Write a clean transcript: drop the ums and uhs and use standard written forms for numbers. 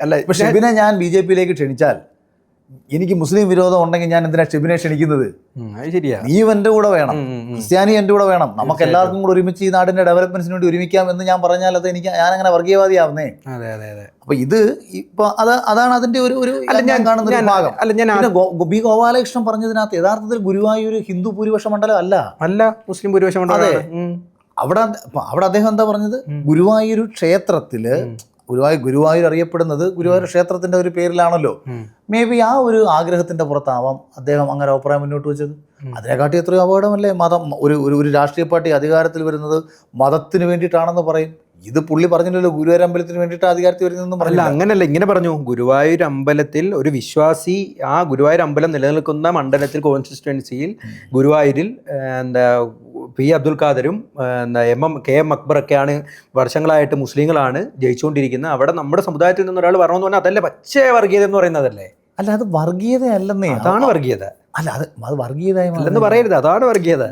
അല്ല ഇപ്പൊ ഷെബിനെ ഞാൻ BJP-യിലേക്ക് ക്ഷണിച്ചാൽ എനിക്ക് മുസ്ലിം വിരോധം ഉണ്ടെങ്കിൽ ഞാൻ എന്തിനാ ഷെബിനെ ക്ഷണിക്കുന്നത്? അത് ശരിയാ. നീ എൻ്റെ കൂടെ വേണം, ക്രിസ്ത്യാനി എൻ്റെ കൂടെ വേണം, നമുക്ക് എല്ലാവർക്കും കൂടെ ഒരുമിച്ച് ഈ നാടിന്റെ ഡെവലപ്മെന്റ്സിന് വേണ്ടി ഒരുമിക്കാം എന്ന് ഞാൻ പറഞ്ഞാൽ അത് ഞാനങ്ങനെ വർഗീയവാദിയാവുന്നേ. അതെ അതെ അതെ. അപ്പൊ ഇത് ഇപ്പൊ അതാണ് അതിന്റെ ഒരു ഞാൻ കാണുന്ന ഒരു ഭാഗം. പിന്നെ ബി ഗോപാലകൃഷ്ണൻ പറഞ്ഞതിനകത്ത് യഥാർത്ഥത്തിൽ ഗുരുവായൂർ ഹിന്ദു ഭൂരിപക്ഷ മണ്ഡലം അല്ല, മുസ്ലിം ഭൂരിപക്ഷ മണ്ഡലം. അവിടെ അദ്ദേഹം എന്താ പറഞ്ഞത്? ഗുരുവായൂർ ക്ഷേത്രത്തില് ഗുരുവായൂർ അറിയപ്പെടുന്നത് ഗുരുവായൂർ ക്ഷേത്രത്തിന്റെ ഒരു പേരിലാണല്ലോ. മേ ബി ആ ഒരു ആഗ്രഹത്തിന്റെ പുറത്താവാം അദ്ദേഹം അങ്ങനെ അഭിപ്രായം മുന്നോട്ട് വെച്ചത്. അതിനെക്കാട്ടി എത്രയോ അപകടമല്ലേ മതം. ഒരു രാഷ്ട്രീയ പാർട്ടി അധികാരത്തിൽ വരുന്നത് മതത്തിന് വേണ്ടിയിട്ടാണെന്ന് പറയും. ഇത് പുള്ളി പറഞ്ഞില്ലല്ലോ ഗുരുവായൂർ അമ്പലത്തിന് വേണ്ടിയിട്ട് അധികാരത്തിൽ വരുന്നതെന്നും പറഞ്ഞില്ല. അങ്ങനല്ല, ഇങ്ങനെ പറഞ്ഞു. ഗുരുവായൂർ അമ്പലത്തിൽ ഒരു വിശ്വാസി ആ ഗുരുവായൂർ അമ്പലം നിലനിൽക്കുന്ന മണ്ഡലത്തിൽ കോൺസ്റ്റിറ്റ്യുവൻസിയിൽ ഗുരുവായൂരിൽ എന്താ പി അബ്ദുൽ ഖാദറും KM അക്ബറൊക്കെയാണ് വർഷങ്ങളായിട്ട് മുസ്ലിങ്ങളാണ് ജയിച്ചുകൊണ്ടിരിക്കുന്നത്. അവിടെ നമ്മുടെ സമുദായത്തിൽ നിന്ന് ഒരാൾ വരണമെന്ന് പറഞ്ഞാൽ അതല്ലേ പച്ച വർഗീയത എന്ന് പറയുന്നതല്ലേ? അല്ല, അത് വർഗീയത അല്ലെന്നേ. അതാണ് വർഗീയത. അല്ല, അത് വർഗീയത അല്ലെന്ന് പറയരുത്, അതാണ് വർഗീയത.